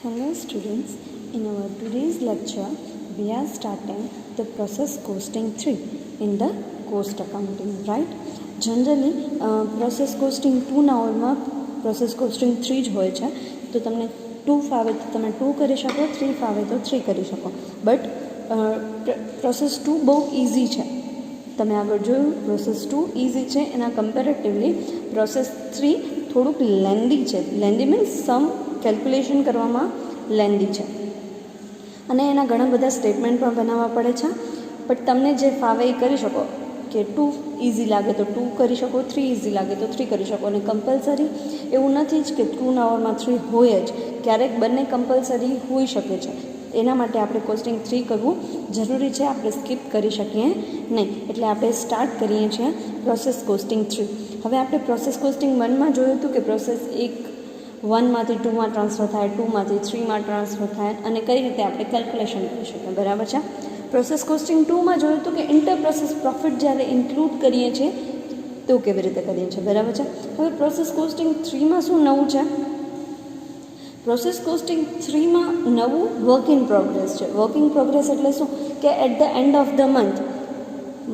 Hello students, in our today's lecture we are starting the process costing 3 in the cost accounting, right? Generally process costing 2 ના ઓરમાં process costing 3 જ હોય છે. તો તમને 2 ફાવે તો તમે 2 કરી શકો, 3 ફાવે તો 3 કરી શકો. બટ પ્રોસેસ 2 બહુ ઇઝી છે. તમે આગળ જોયું પ્રોસેસ 2 ઇઝી છે, એના કમ્પેરેટિવલી પ્રોસેસ 3 થોડુંક લેન્ધી છે. લેન્ધી મીન્સ સમ કેલ્ક્યુલેશન કરવામાં લેન્ધી છે અને એના ઘણા બધા સ્ટેટમેન્ટ પણ બનાવવા પડે છે. બટ તમને જે ફાવે એ કરી શકો, કે 2 ઇઝી લાગે તો 2 કરી શકો, 3 ઇઝી લાગે તો 3 કરી શકો. અને કમ્પલસરી એવું નથી જ કે 2 ના ઓવરમાં 3 હોય જ, ક્યારેક બંને કમ્પલસરી હોઈ શકે છે. એના માટે આપણે કોસ્ટિંગ 3 કરવું જરૂરી છે, આપણે સ્કીપ કરી શકીએ નહીં. એટલે આપણે સ્ટાર્ટ કરીએ છીએ પ્રોસેસ કોસ્ટિંગ 3. હવે આપણે પ્રોસેસ કોસ્ટિંગ 1માં જોયું હતું કે પ્રોસેસ 1માંથી 2માં ટ્રાન્સફર થાય, 2માંથી 3માં ટ્રાન્સફર થાય અને કઈ રીતે આપણે કેલ્ક્યુલેશન કરી શકીએ, બરાબર છે. પ્રોસેસ કોસ્ટિંગ 2માં જોયું હતું કે ઇન્ટર પ્રોસેસ પ્રોફિટ જ્યારે ઇન્ક્લુડ કરીએ છીએ તો કેવી રીતે કરીએ છીએ, બરાબર છે. હવે પ્રોસેસ કોસ્ટિંગ 3માં શું નવું છે? પ્રોસેસ કોસ્ટિંગ 3માં નવું વર્ક ઇન પ્રોગ્રેસ છે. વર્ક ઇન પ્રોગ્રેસ એટલે શું કે at the end of the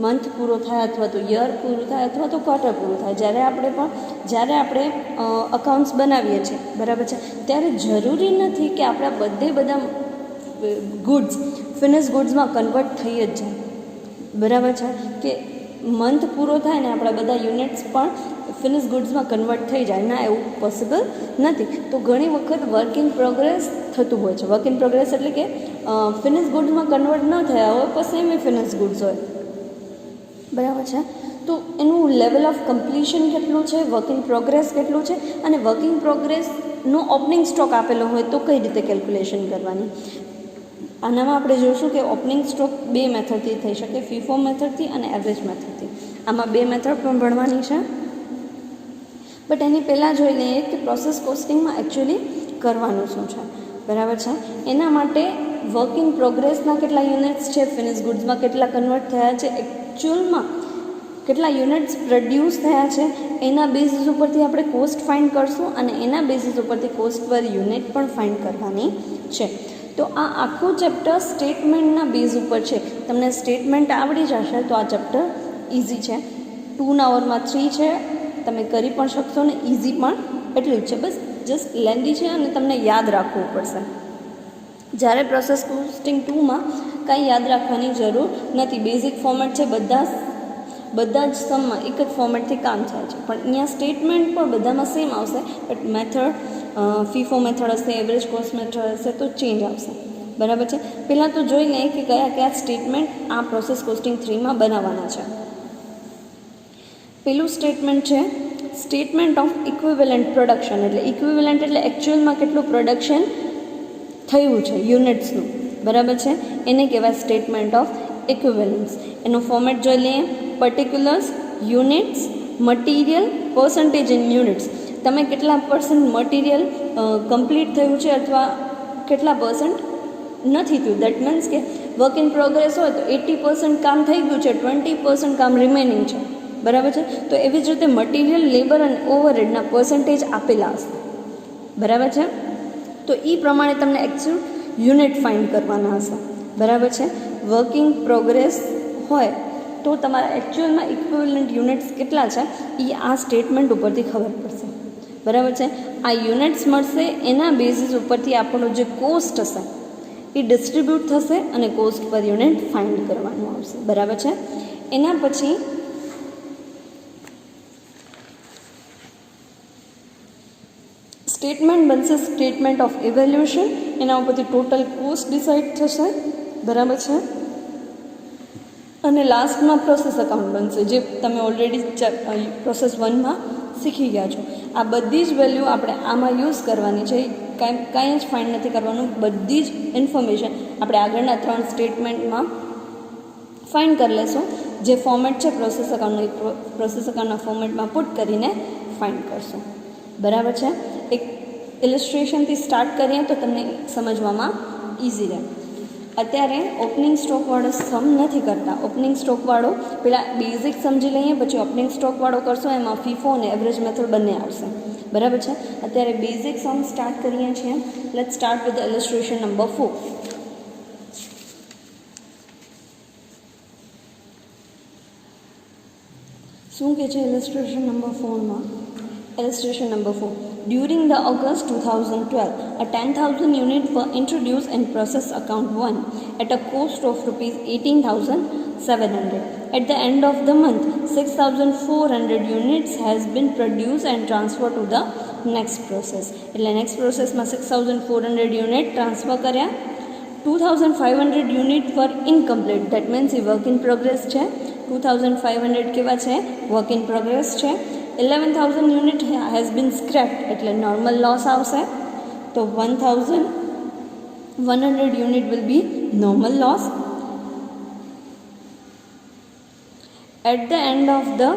month પૂરો થાય અથવા તો યર પૂરું થાય અથવા તો ક્વાર્ટર પૂરું થાય, જ્યારે આપણે અકાઉન્ટ્સ બનાવીએ છીએ, બરાબર છે, ત્યારે જરૂરી નથી કે આપણા બધા ગુડ્સ ફિનિશ ગુડ્સમાં કન્વર્ટ થઈ જ જાય, બરાબર છે. કે મંથ પૂરો થાય ને આપણા બધા યુનિટ્સ પણ ફિનિશ ગુડ્સમાં કન્વર્ટ થઈ જાય, ના, એવું પોસિબલ નથી. તો ઘણી વખત વર્ક ઇન પ્રોગ્રેસ થતું હોય છે. વર્ક ઇન પ્રોગ્રેસ એટલે કે ફિનિશ ગુડ્સમાં કન્વર્ટ ન થયા હોય પણ સેમી ફિનિશ ગુડ્સ હોય, બરાબર છે. તો એનું લેવલ ઓફ કમ્પ્લીશન કેટલું છે, વર્ક ઇન પ્રોગ્રેસ કેટલું છે, અને વર્ક ઇન પ્રોગ્રેસનો ઓપનિંગ સ્ટોક આપેલો હોય તો કઈ રીતે કેલ્ક્યુલેશન કરવાની. આનામાં આપણે જોઈશું કે ઓપનિંગ સ્ટોક 2 મેથડથી થઈ શકે, ફીફો મેથડથી અને એવરેજ મેથડથી. આમાં 2 મેથડ પણ ભણવાની છે. બટ એની પહેલાં જોઈ લઈએ કે પ્રોસેસ કોસ્ટિંગમાં એકચ્યુઅલી કરવાનું શું છે, બરાબર છે. એના માટે વર્ક ઇન પ્રોગ્રેસના કેટલા યુનિટ્સ છે, ફિનિશ ગુડ્સમાં કેટલા કન્વર્ટ થયા છે, એકચ્યુઅલમાં કેટલા યુનિટ્સ પ્રોડ્યુસ થયા છે, એના બેઝિસ ઉપરથી આપણે કોસ્ટ ફાઇન્ડ કરશું અને એના બેઝિસ ઉપરથી કોસ્ટ પર યુનિટ પણ ફાઇન્ડ કરવાની છે. તો આ આખું ચેપ્ટર સ્ટેટમેન્ટના બેઝ ઉપર છે. તમને સ્ટેટમેન્ટ આવડી જશે તો આ ચેપ્ટર ઇઝી છે. 2 ના ઓવરમાં 3 છે, તમે કરી પણ શકશો ને ઇઝી પણ એટલું જ છે. બસ જસ્ટ લેન્ધી છે અને તમને યાદ રાખવું પડશે. જ્યારે પ્રોસેસ કોસ્ટિંગ 2માં કાંઈ યાદ રાખવાની જરૂર નથી. બેઝિક ફોર્મેટ છે, બધા જ સમમાં એક જ ફોર્મેટથી કામ થાય છે. પણ અહીંયા સ્ટેટમેન્ટ પણ બધામાં સેમ આવશે, બટ મેથડ ફીફો મેથડ હશે, એવરેજ કોસ્ટ મેથડ હશે તો ચેન્જ આવશે, બરાબર છે. પહેલાં તો જોઈ લઈએ કે કયા સ્ટેટમેન્ટ આ પ્રોસેસ કોસ્ટિંગ 3માં બનાવવાના છે. પેલું સ્ટેટમેન્ટ છે સ્ટેટમેન્ટ ઓફ ઇક્વિવેલન્ટ પ્રોડક્શન. એટલે ઇક્વિવેલન્ટ એટલે એકચ્યુઅલમાં કેટલું પ્રોડક્શન થયું છે યુનિટ્સનું, બરાબર છે, એને કહેવાય સ્ટેટમેન્ટ ઓફ ઇક્વિવેલન્સ. એનું ફોર્મેટ જોઈ લઈએ. પર્ટિક્યુલર્સ, units, material, percentage in units. તમે કેટલા % મટીરિયલ કમ્પ્લીટ થયું છે અથવા કેટલા % નથી થયું. દેટ મીન્સ કે વર્ક ઇન પ્રોગ્રેસ હોય તો 80% કામ થઈ ગયું છે, 20% કામ રિમેનિંગ છે, બરાબર છે. તો એવી જ રીતે મટીરિયલ, લેબર અને ઓવરહેડના પર્સન્ટેજ આપેલા હશે, બરાબર છે. તો એ પ્રમાણે તમને એકચ્યુઅલ યુનિટ ફાઇન્ડ કરવાના હશે, બરાબર છે. વર્કિંગ પ્રોગ્રેસ હોય તો તમારા એકચ્યુઅલમાં ઇક્વિવેલન્ટ યુનિટ્સ કેટલા છે એ આ સ્ટેટમેન્ટ ઉપરથી ખબર પડશે, બરાબર છે. આ યુનિટ્સ મળશે, એના બેઝિસ ઉપરથી આપણો જે કોસ્ટ હશે એ ડિસ્ટ્રીબ્યુટ થશે અને કોસ્ટ પર યુનિટ ફાઇન્ડ કરવાનું આવશે, બરાબર છે. એના પછી સ્ટેટમેન્ટ બનશે સ્ટેટમેન્ટ ઓફ ઇવેલ્યુએશન. એના ઉપરથી ટોટલ કોસ્ટ ડિસાઇડ થશે, બરાબર છે. અને લાસ્ટમાં પ્રોસેસ અકાઉન્ટ બનશે, જે તમે ઓલરેડી પ્રોસેસ 1માં શીખી ગયા છો. આ બધી જ વેલ્યુ આપણે આમાં યુઝ કરવાની છે. કાંઈ જ ફાઇન્ડ નથી કરવાનું. બધી જ ઇન્ફોર્મેશન આપણે આગળના 3 સ્ટેટમેન્ટમાં ફાઇન્ડ કરી લેશું. જે ફોર્મેટ છે પ્રોસેસ અકાઉન્ટના ફોર્મેટમાં પુટ કરીને ફાઇન્ડ કરશું, બરાબર છે. એક ઇલિસ્ટ્રેશનથી સ્ટાર્ટ કરીએ તો તમને સમજવામાં ઇઝી રહે. અત્યારે ઓપનિંગ સ્ટોકવાળો સમ નથી કરતા. ઓપનિંગ સ્ટોકવાળો પહેલાં બેઝિક સમજી લઈએ, પછી ઓપનિંગ સ્ટોકવાળો કરશો, એમાં ફીફો અને એવરેજ મેથડ બંને આવશે, બરાબર છે. અત્યારે બેઝિક સમ સ્ટાર્ટ કરીએ છીએ. Let's start with illustration number 4. શું કે છે ઇલસ્ટ્રેશન નંબર 4માં? Illustration number 4. During the August 2012, a 10,000 units were introduced in process account 1 at a cost of rupees 18,700. At the end of the month, 6,400 units has been produced and transferred to the next process. એટલે next process માં 6,400 unit transfer કર્યા. 2,500 unit were incomplete. That means A work in progress છે. 2,500 કેવા છે? Work in progress છે. 11,000 unit has been scrapped એટલે normal loss આવશે. તો 1,100 unit will be normal loss. At the end of the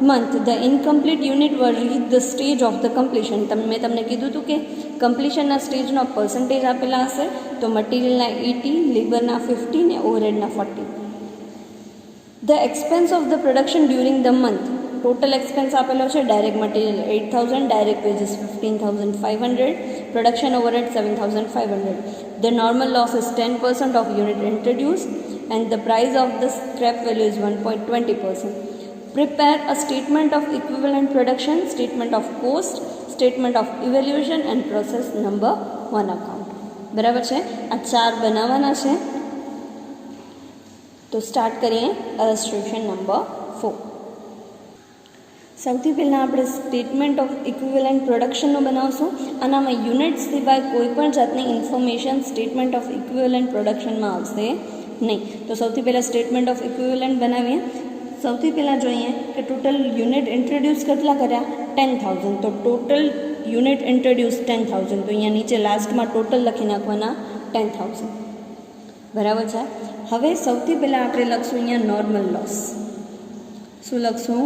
month, the incomplete unit will reach the stage of the completion. મેં તમને કીધું હતું કે કમ્પ્લીશનના સ્ટેજનો પર્સન્ટેજ આપેલા હશે. તો મટીરિયલના 80, લેબરના 50 ને ઓવરહેડના 40. The expense of the production during the month. Total expense આપેલો છે. Direct material 8,000, direct veggies 15,500, production overhead 7,500. The normal loss is 10% of unit introduced and the price of the scrap value is 1.20%. Prepare a statement of equivalent production, statement of cost, statement of evaluation and process number 1 account. બરાબર છે. આ 4 બનાવવાના છે. તો start કરીએ ઇલસ્ટ્રેશન number 4. સૌથી પહેલાં આપણે સ્ટેટમેન્ટ ઓફ ઇક્વિવેલન્ટ પ્રોડક્શનનો બનાવશું. આનામાં યુનિટ સિવાય કોઈપણ જાતની ઇન્ફોર્મેશન સ્ટેટમેન્ટ ઓફ ઇક્વિવેલન્ટ પ્રોડક્શનમાં આવશે નહીં. તો સૌથી પહેલાં સ્ટેટમેન્ટ ઓફ ઇક્વિવેલન્ટ બનાવીએ. સૌથી પહેલાં જોઈએ કે ટોટલ યુનિટ ઇન્ટ્રોડ્યુસ કેટલા કર્યા? 10,000. તો ટોટલ યુનિટ ઇન્ટ્રોડ્યુસ 10,000. તો અહીંયા નીચે લાસ્ટમાં ટોટલ લખી નાખવાના 10,000. બરાબર છે. હવે સૌથી પહેલાં આપણે લખશું અહીંયા નોર્મલ લોસ. શું લખશું?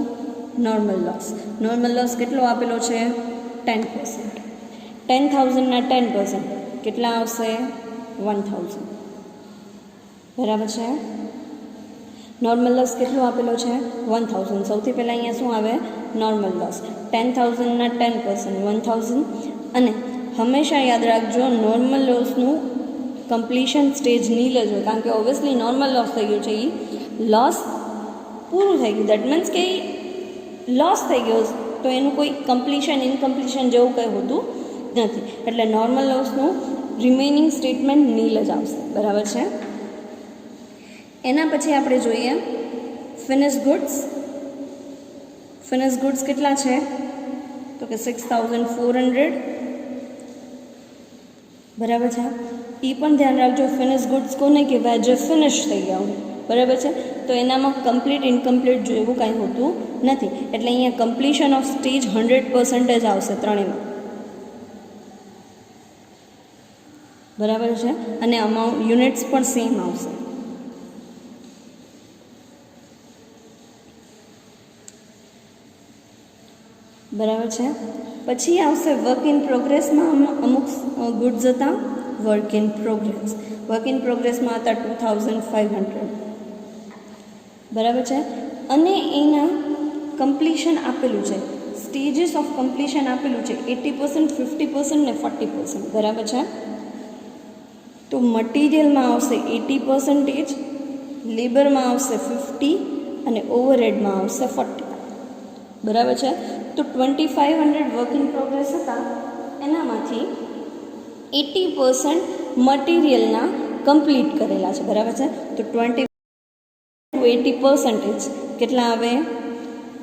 Normal loss. નોર્મલ લોસ કેટલો આપેલો છે? 10%. 10,000ના 10% કેટલા આવશે? 1,000. બરાબર છે. નોર્મલ લોસ કેટલો આપેલો છે? 1,000. સૌથી પહેલાં અહીંયા શું આવે? Normal loss. 10,000ના 10% 1,000. અને હંમેશા યાદ રાખજો નોર્મલ લોસનું કમ્પ્લીશન સ્ટેજ નહીં લેજો, કારણ કે ઓબ્વિયસલી નોર્મલ લોસ થઈ ગયું છે. એ લોસ પૂરું થઈ ગયું. દેટ મીન્સ કે લોસ થઈ ગયો તો એનું કોઈ કમ્પ્લીશન ઇનકમ્પ્લીશન જેવું કંઈ હોતું નથી. એટલે નોર્મલ લોસનું રિમેઇનિંગ સ્ટેટમેન્ટ નીલ જ આવશે. બરાબર છે. એના પછી આપણે જોઈએ ફિનિશ ગુડ્સ. ફિનિશ ગુડ્સ કેટલા છે? તો કે 6,400. બરાબર છે. એ પણ ધ્યાન રાખજો ફિનિશ ગુડ્સ કોને કહેવાય? જે ફિનિશ થઈ ગયા હોય. બરાબર છે. તો એનામાં કમ્પ્લીટ ઇનકમ્પ્લીટ જો એવું કાંઈ હોતું નથી. એટલે અહીંયા કમ્પ્લીશન ઓફ સ્ટેજ 100% આવશે ત્રણેયમાં. બરાબર છે. અને અમાઉન્ટ યુનિટ્સ પણ સેમ આવશે. બરાબર છે. પછી આવશે વર્ક ઇન પ્રોગ્રેસમાં. અમુક ગુડ્સ હતા work in progress. Work in પ્રોગ્રેસમાં હતા 2,500. બરાબર છે. અને એના કમ્પ્લીશન આપેલું છે. સ્ટેજીસ ઓફ કમ્પ્લીશન આપેલું છે 80%, 50% ને 40%. બરાબર છે. તો મટીરિયલમાં આવશે 80%, લેબરમાં આવશે 50 અને ઓવરહેડમાં આવશે 40. બરાબર છે. તો 2,500 વર્ક ઇન પ્રોગ્રેસ હતા, એનામાંથી 80% મટીરિયલના કમ્પ્લીટ કરેલા છે. બરાબર છે. તો 20 to 80% કેટલા આવે?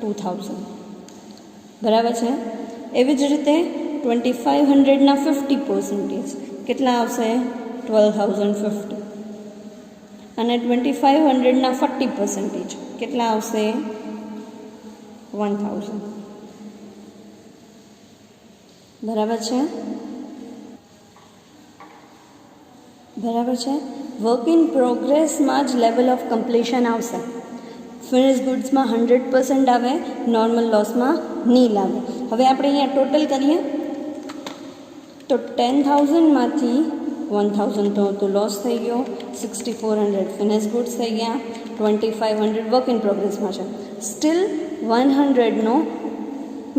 2,000. બરાબર છે. એવી જ રીતે 2,500ના 50% કેટલા આવશે? 12,050. અને 2,500ના 40% કેટલા આવશે? 1,000. બરાબર છે. બરાબર છે. વર્ક ઇન પ્રોગ્રેસમાં જ લેવલ ઓફ કમ્પ્લીશન આવશે. ફિનિશ ગુડ્સમાં 100% આવે, નોર્મલ લોસમાં નહીં લાગે. હવે આપણે અહીંયા ટોટલ કરીએ તો 10,000માંથી 1,000 તો લોસ થઈ ગયો, 6,400 ફિનિશ ગુડ્સ થઈ ગયા, 2,500 વર્ક ઇન પ્રોગ્રેસમાં છે. સ્ટીલ 100નો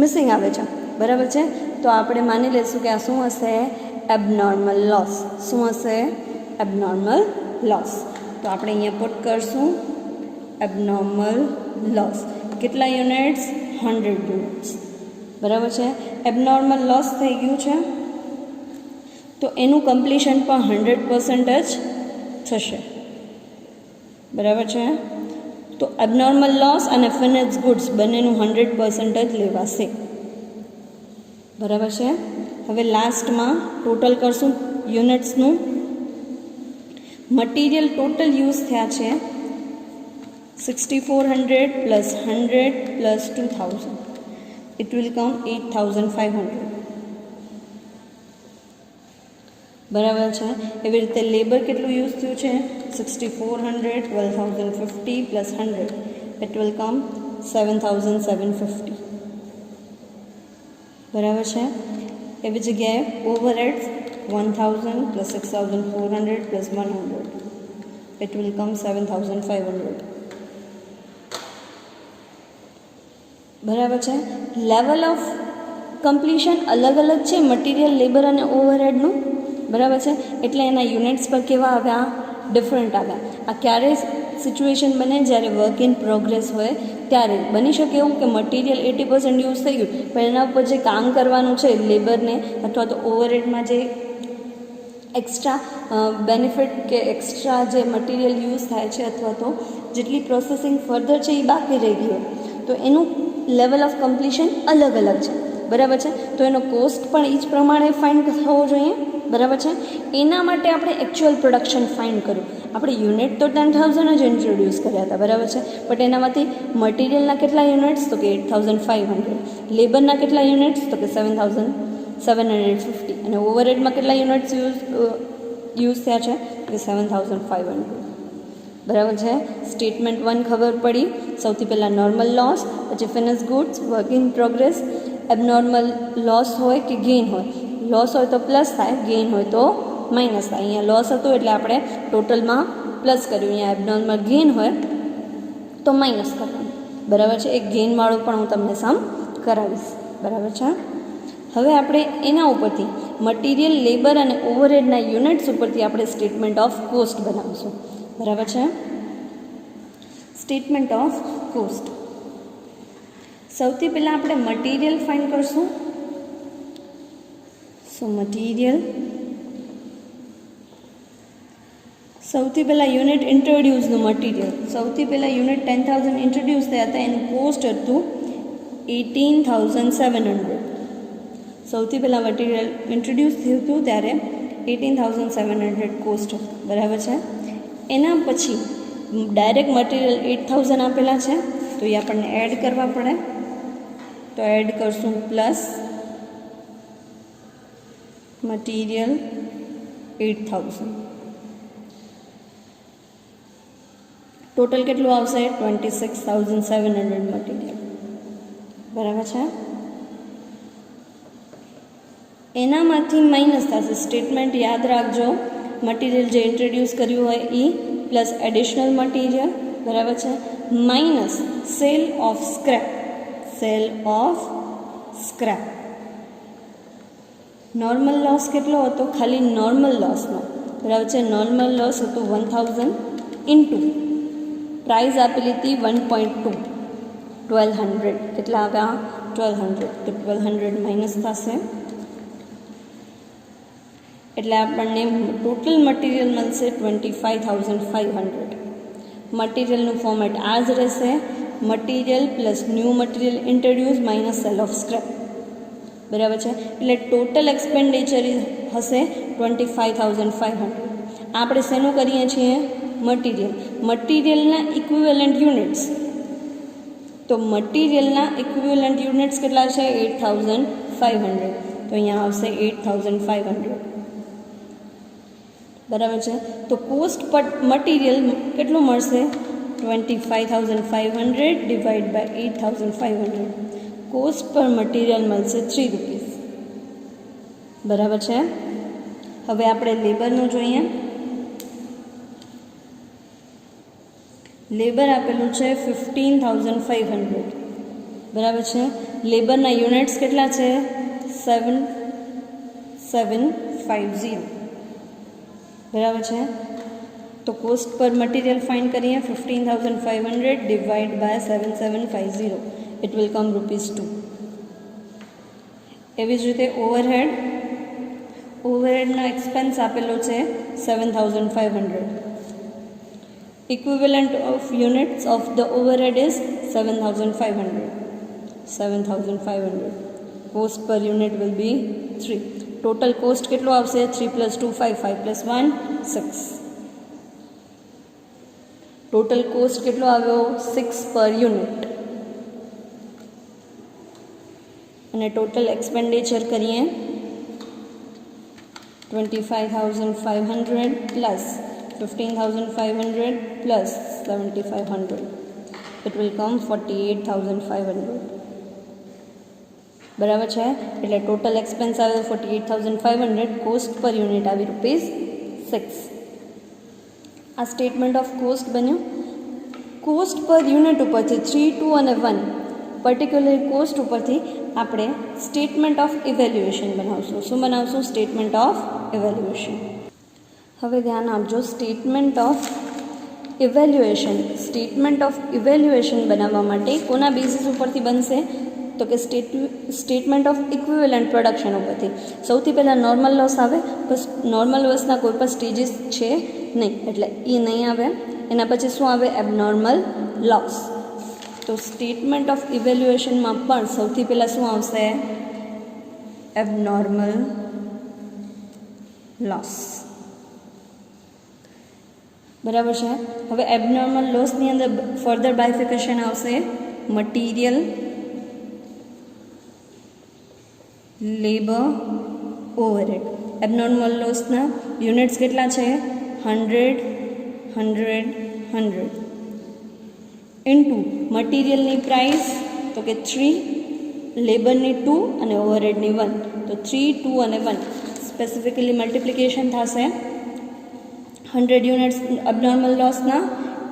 મિસિંગ આવે છે. બરાબર છે. તો આપણે માની લઈશું કે આ શું હશે, એબનોર્મલ લોસ. શું હશે, એબનોર્મલ લોસ. તો આપણે અહીંયા પુટ કરશું એબનોર્મલ લોસ. કેટલા યુનિટ્સ, 100 યુનિટ્સ. બરાબર છે. એબનોર્મલ લોસ થઈ ગયું છે તો એનું કમ્પ્લીશન પણ 100% જ થશે. બરાબર છે. તો એબનોર્મલ લોસ અને ફિનિશ્ડ ગુડ્સ બંનેનું 100% જ લેવાશે. બરાબર છે. હવે લાસ્ટમાં ટોટલ કરશું યુનિટ્સનું. મટીરિયલ ટોટલ યુઝ થયા છે 6400 plus 100 plus 2000. It will come 8500. બરાબર છે. એવી રીતે લેબર કેટલું યુઝ થયું છે, 6400 12050 પ્લસ 100. ઇટ વિલ કમ 7750. બરાબર છે. એવી જગ્યાએ overheads 1000 plus 6400 plus 100. It will come 7500. બરાબર છે. લેવલ ઓફ કમ્પ્લીશન અલગ અલગ છે મટીરિયલ, લેબર અને ઓવરહેડનું. બરાબર છે. એટલે એના યુનિટ્સ પર કેવા આવ્યા, ડિફરન્ટ આવ્યા. આ ક્યારે સિચ્યુએશન બને, જ્યારે વર્ક ઇન પ્રોગ્રેસ હોય ત્યારે બની શકે એવું કે મટીરિયલ 80% યુઝ થઈ ગયું, પણ એના ઉપર જે કામ કરવાનું છે લેબરને અથવા તો ઓવરહેડમાં જે એક્સ્ટ્રા બેનિફિટ કે એક્સ્ટ્રા જે મટીરિયલ યુઝ થાય છે અથવા તો જેટલી પ્રોસેસિંગ ફર્ધર છે એ બાકી રહી ગયું, તો એનું લેવલ ઓફ કમ્પ્લીશન અલગ અલગ છે. બરાબર છે. તો એનો કોસ્ટ પણ એ જ પ્રમાણે ફાઇન્ડ થવો જોઈએ. બરાબર છે. એના માટે આપણે એકચ્યુઅલ પ્રોડક્શન ફાઇન્ડ કર્યું. આપણે યુનિટ તો 10,000 જ ઇન્ટ્રોડ્યુસ કર્યા હતા. બરાબર છે. બટ એનામાંથી મટીરિયલના કેટલા યુનિટ્સ, તો કે 8500. લેબરના કેટલા યુનિટ્સ, તો કે 7750. અને ઓવરહેડમાં કેટલા યુનિટ્સ યુઝ થયા છે, તો કે 7500. બરાબર છે. સ્ટેટમેન્ટ 1 ખબર પડી. સૌથી પહેલાં નોર્મલ લોસ, પછી finish goods, work in progress. Abnormal loss હોય કે ગેઇન હોય, લોસ હોય તો પ્લસ થાય, ગેઇન હોય તો માઇનસ થાય. અહીંયા લોસ હતું એટલે આપણે ટોટલમાં પ્લસ કર્યું. અહીંયા એબનોર્મલ ગેઇન હોય તો માઇનસ કરવાનું. બરાબર છે. એક ગેઇનવાળું પણ હું તમને સમ કરાવીશ. બરાબર છે. હવે આપણે એના ઉપરથી મટીરિયલ, લેબર અને ઓવરહેડના યુનિટ્સ ઉપરથી આપણે સ્ટેટમેન્ટ ઓફ કોસ્ટ બનાવીશું. બરાબર છે. Statement of cost. સૌથી પહેલાં આપણે મટીરિયલ ફાઇન્ડ કરશું. સો મટીરિયલ, સૌથી પહેલાં યુનિટ ઇન્ટ્રોડ્યુસનું મટીરિયલ. સૌથી પહેલાં યુનિટ 10,000 ઇન્ટ્રોડ્યુસ થયા હતા, એનું કોસ્ટ હતું 18,700. સૌથી પહેલાં મટીરિયલ ઇન્ટ્રોડ્યુસ થયું હતું ત્યારે 18,700 કોસ્ટ. બરાબર છે. એના પછી ડાયરેક્ટ મટીરિયલ 8,000 આપેલા છે, તો એ આપણને એડ કરવા પડે. તો એડ કરશું પ્લસ મટીરિયલ 8,000. ટોટલ કેટલું આવશે, 26,700 મટીરિયલ. બરાબર છે. એનામાંથી માઇનસ થશે. સ્ટેટમેન્ટ યાદ રાખજો, મટીરિયલ જે ઇન્ટ્રોડ્યુસ કર્યું હોય એ પ્લસ એડિશનલ મટીરિયલ. બરાબર છે. Minus cell of scrap. Cell of scrap. Normal loss કેટલો હતો, ખાલી નોર્મલ લોસનો. બરાબર છે. નોર્મલ લોસ હતો 1000 ઇન્ટુ પ્રાઇઝ આપેલી હતી 1.2, 1200. કેટલા આવ્યા, 1200. તો 1200 માઇનસ થશે એટલે આપણને ટોટલ મટીરિયલ મળશે 25,500. મટીરિયલનું ફોર્મેટ આ જ રહેશે, material plus new material introduce minus cell of scrap. બરાબર છે. એટલે ટોટલ એક્સપેન્ડિચર હશે 25,500. આપણે શેનું કરીએ છીએ, મટીરિયલ. મટીરિયલના equivalent units. તો મટીરિયલના ઇક્વિવેલન્ટ યુનિટ્સ કેટલા છે, 8,500. તો અહીંયા આવશે 8,500. બરાબર છે. તો કોસ્ટ પર મટીરિયલ કેટલું મળશે, 25,500 ડિવાઈડ બાય 8,500. કોસ્ટ પર મટીરિયલ મળશે 3 રૂપીસ. બરાબર છે. હવે આપણે લેબરનું જોઈએ. લેબર આપેલું છે 15,500. બરાબર છે. લેબરના યુનિટ્સ કેટલા છે, 7750 बराबर है। तो कोस्ट पर मटीरियल फाइंड करिए 15,500 divide by 7750 it will come ₹2। एवी ज रीते ओवरहेडना एक्सपेन्स आपेलो है 7500। Equivalent of units of the overhead is 7500। Cost per unit will be 3। Total cost केटलो आवशे 3 + 2 5 5 + 1 6। टोटल कोस्ट केटलो आव्यो 6 पर यूनिट। અને ટોટલ એક્સપેન્ડિચર કરીએ 25,500 plus 15,500 plus 7,500 it will come 48,500 બરાબર છે। એટલે ટોટલ એક્સપેન્સ આવે 48,500, કોસ્ટ પર યુનિટ આવી ₹6। આ સ્ટેટમેન્ટ ઓફ કોસ્ટ બન્યું। કોસ્ટ પર યુનિટ ઉપરથી 3, 2 અને 1 પર્ટિક્યુલર કોસ્ટ ઉપરથી આપણે સ્ટેટમેન્ટ ઓફ ઇવેલ્યુએશન બનાવશું। શું બનાવશું? Statement of evaluation. હવે ધ્યાન આપજો, સ્ટેટમેન્ટ ઓફ ઇવેલ્યુએશન બનાવવા માટે કોના બેઝિસ ઉપરથી બનશે? તો કે સ્ટેટમેન્ટ ઓફ ઇક્વિવેલન્ટ પ્રોડક્શન ઉપરથી। સૌથી પહેલાં નોર્મલ લોસ આવે, બસ નોર્મલ લોસના કોઈ પણ સ્ટેજીસ છે નહીં એટલે એ નહીં આવે। એના પછી શું આવે? Abnormal loss. તો સ્ટેટમેન્ટ ઓફ ઇવેલ્યુએશનમાં પણ સૌથી પહેલાં શું આવશે? એબનોર્મલ લોસ બરાબર છે। હવે એબનોર્મલ લોસની અંદર ફર્ધર બાયફિકેશન આવશે મટીરિયલ, લેબર, ઓવરહેડ। એબનોર્મલ લોસના યુનિટ્સ કેટલા છે? 100 100 100 ઇન્ટુ મટીરિયલની પ્રાઇસ તો કે 3, લેબરની 2 અને ઓવરહેડની 1, તો 3, 2 અને 1 સ્પેસિફિકલી મલ્ટિપ્લિકેશન થશે 100 યુનિટ્સ અબનોર્મલ લોસના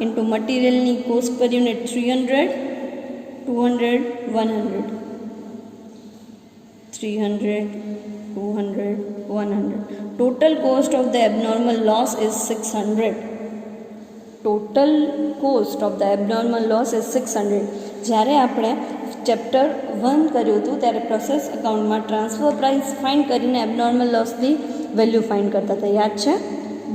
ઇન્ટુ મટીરિયલની કોસ્ટ પર unit 300, 200, 100, 300, 200, 100. Total cost of the abnormal loss is 600. Total cost of the abnormal loss is 600. જ્યારે આપણે ચેપ્ટર 1 કર્યું હતું ત્યારે પ્રોસેસ અકાઉન્ટમાં ટ્રાન્સફર પ્રાઇસ ફાઇન્ડ કરીને એબનોર્મલ લોસની વેલ્યુ ફાઇન્ડ કરતા હતા, યાદ છે?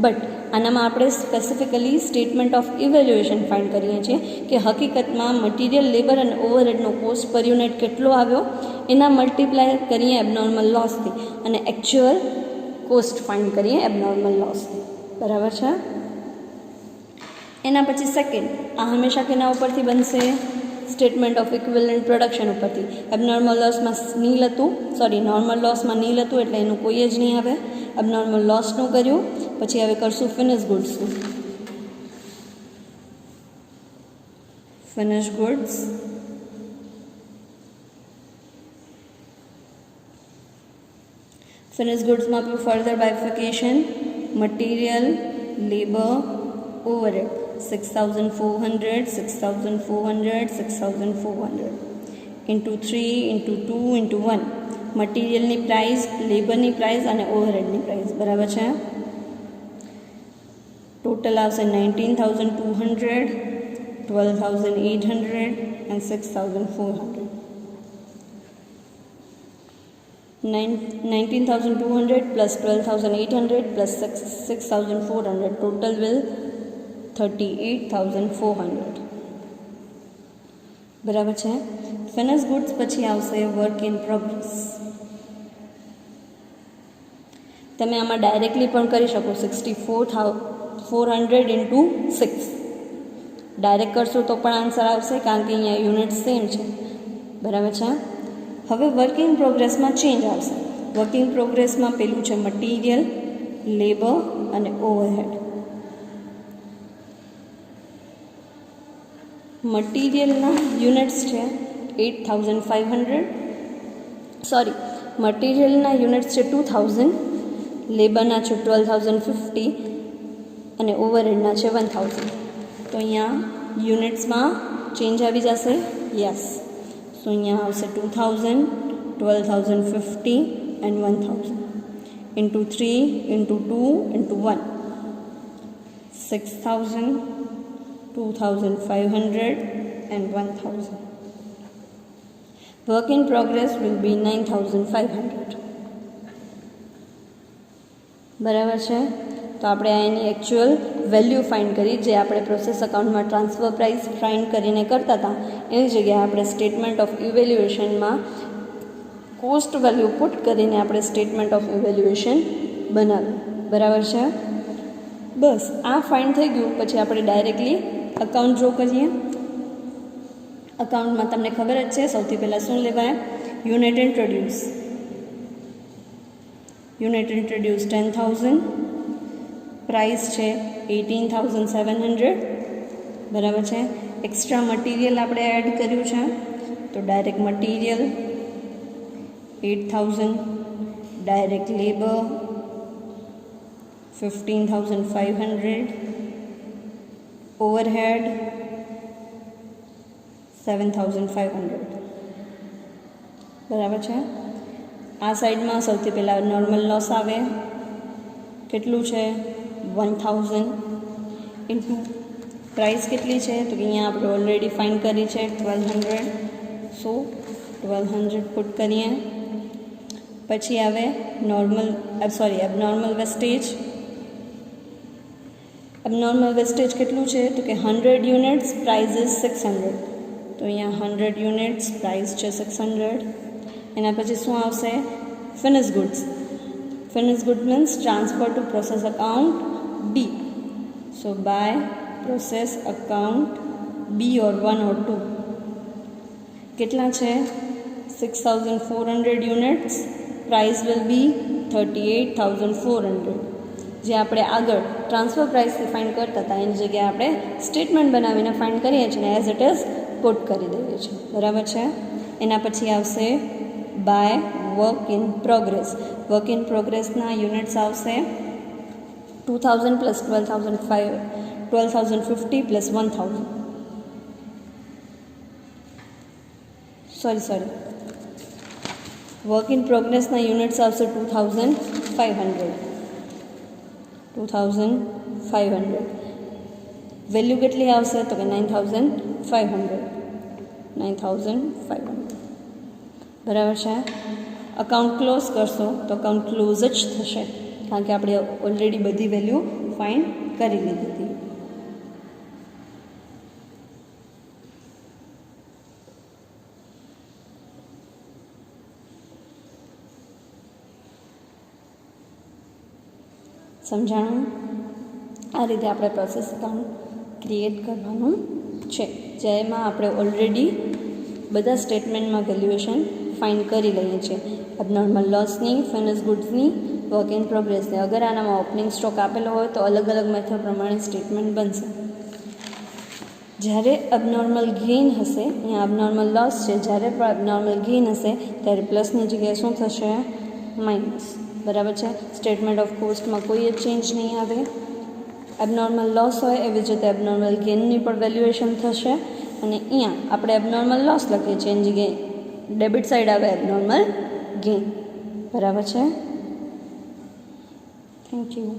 બટ આનામાં આપણે specifically statement of evaluation find કરીએ છીએ કે હકીકતમાં મટીરિયલ, લેબર અને ઓવરહેડનો કોસ્ટ પર યુનિટ કેટલો આવ્યો એના મલ્ટીપ્લાય કરીએ એબનોર્મલ લોસથી અને એકચ્યુઅલ કોસ્ટ ફાઇન્ડ કરીએ એબનોર્મલ લોસથી, બરાબર છે? એના પછી સેકન્ડ, આ હંમેશા કેના ઉપરથી બનશે? સ્ટેટમેન્ટ ઓફ ઇક્વિવેલન્ટ પ્રોડક્શન ઉપરથી. એબનોર્મલ લોસમાં નીલ હતું, નોર્મલ લોસમાં નીલ હતું એટલે એનું કોઈ જ નહીં આવે. એબનોર્મલ લોસનું કર્યું, પછી હવે કરશું ફિનિશ ગુડ્સનું. ફિનિશ ગુડ્સ ગુડ્સમાં આપ્યું further bifurcation, material, labour, overhead 6,400, 6,400, 6,400 into 3 into 2 into 1. મટીરિયલની પ્રાઇસ, લેબરની પ્રાઇસ અને ઓવરહેડની પ્રાઇસ, બરાબર છે? ટોટલ આવશે 19,200, 12,800 and 6,400. 19,200 plus 12,800 plus 6,400 total will 38,400. બરાબર છે? ફિનિશ ગુડ્સ પછી આવશે વર્ક ઇન પ્રોગ્રેસ. તમે આમાં ડાયરેક્ટલી પણ કરી શકો, 64,400 ઇન્ટુ 6 ડાયરેક્ટ કરશો તો પણ આન્સર આવશે, કારણ કે અહીંયા યુનિટ સેમ છે, બરાબર છે? હવે વર્કિંગ પ્રોગ્રેસમાં ચેન્જ આવશે. વર્કિંગ પ્રોગ્રેસમાં પેલું છે મટીરિયલ, લેબર અને ઓવરહેડ. મટીરિયલના યુનિટ્સ છે 8,500, મટીરિયલના યુનિટ્સ છે 2,000, લેબરના છે 12,050 અને ઓવરહેડના છે 1,000. તો અહીંયા યુનિટ્સમાં ચેન્જ આવી જશે, યસ. તો અહીંયા આવશે 2,000, 12,050 and 1,000 into 3 into 2 into 1, 6,000, 2,500 and 1,000. Work in progress will be 9,500. બરાબર છે. તો આપણે આ એની એકચ્યુઅલ વેલ્યુ ફાઇન્ડ કરી, જે આપણે પ્રોસેસ અકાઉન્ટમાં ટ્રાન્સફર પ્રાઇસ ફાઇન્ડ કરીને કરતા હતા એની જગ્યાએ આપણે સ્ટેટમેન્ટ ઓફ ઇવેલ્યુએશનમાં કોસ્ટ વેલ્યુ પુટ કરીને આપણે સ્ટેટમેન્ટ ઓફ ઇવેલ્યુએશન બનાવ્યું. બરાબર છે. બસ આ ફાઇન્ડ થઈ ગયું પછી આપણે ડાયરેક્ટલી અકાઉન્ટ ડ્રો કરીએ. અકાઉન્ટમાં તમને ખબર જ છે સૌથી પહેલાં શું લેવાય? Unit introduce. Unit introduce 10,000, price છે 18,700. બરાબર છે. એક્સ્ટ્રા મટીરિયલ આપણે એડ કર્યું છે તો direct material 8,000, direct labour 15,500, overhead 7,500. બરાબર છે. આ સાઈડમાં સૌથી પહેલાં નોર્મલ લોસ આવે, કેટલું છે? 1,000 ઇન્ટુ પ્રાઇસ કેટલી છે તો કે અહીંયા આપણે ઓલરેડી ફાઇન્ડ કરી છે 1,200. સો 1,200 પુટ કરીએ. પછી આવે એબનોર્મલ વેસ્ટેજ. એબનોર્મલ વેસ્ટેજ કેટલું છે તો કે 100 યુનિટ્સ, પ્રાઇસ ઇઝ 600. તો અહીંયા 100 યુનિટ્સ, પ્રાઇસ છે 600. એના પછી શું આવશે? Finish goods. Finish good means transfer to process account B. So by process account B or 1 or 2. કેટલા છે? 6,400 યુનિટ્સ, પ્રાઇસ વિલ બી 38,400. જે આપણે આગળ ટ્રાન્સફર પ્રાઇસથી ફાઇન્ડ કરતા હતા એની જગ્યાએ આપણે સ્ટેટમેન્ટ બનાવીને ફાઇન્ડ કરીએ છીએ એઝ ઇટ ઇઝ પુટ કરી દઈએ છીએ. બરાબર છે. એના પછી આવશે by work in progress. Work in પ્રોગ્રેસના યુનિટ્સ આવશે 2,000 plus 12,050 plus 1,000. Sorry work in પ્રોગ્રેસના યુનિટ્સ આવશે 2,500. વેલ્યુ કેટલી આવશે તો કે 9,500. બરાબર છે. અકાઉન્ટ ક્લોઝ કરશો તો અકાઉન્ટ ક્લોઝ જ થશે કારણ કે આપણે ઓલરેડી બધી વેલ્યુ ફાઇન્ડ કરી લીધી હતી. સમજાણું? આ રીતે આપણે પ્રોસેસ અકાઉન્ટ ક્રિએટ કરવાનું છે જેમાં આપણે ઓલરેડી બધા સ્ટેટમેન્ટમાં વેલ્યુએશન ફાઇન્ડ કરી લઈએ છીએ. અબનોર્મલ લોસની, ફિનિશ ગુડ્સની, વર્ક ઇન પ્રોગ્રેસની. અગર આનામાં ઓપનિંગ સ્ટોક આપેલો હોય તો અલગ અલગ મેથડ પ્રમાણે સ્ટેટમેન્ટ બનશે. જ્યારે અબનોર્મલ ગેઇન હશે, અહીંયા અબનોર્મલ લોસ છે, જ્યારે પણ અબનોર્મલ ગેઇન હશે ત્યારે પ્લસની જગ્યાએ શું થશે? માઇનસ. બરાબર છે. સ્ટેટમેન્ટ ઓફ કોસ્ટમાં કોઈ જ ચેન્જ નહીં આવે. એબનોર્મલ લોસ હોય એવી જ રીતે એબનોર્મલ ગેઇનની પણ વેલ્યુએશન થશે અને અહીંયા આપણે એબનોર્મલ લોસ લખીએ છીએ એની જગ્યાએ ડેબિટ સાઈડ આવે એબનોર્મલ ગેઇન. બરાબર છે. Thank you.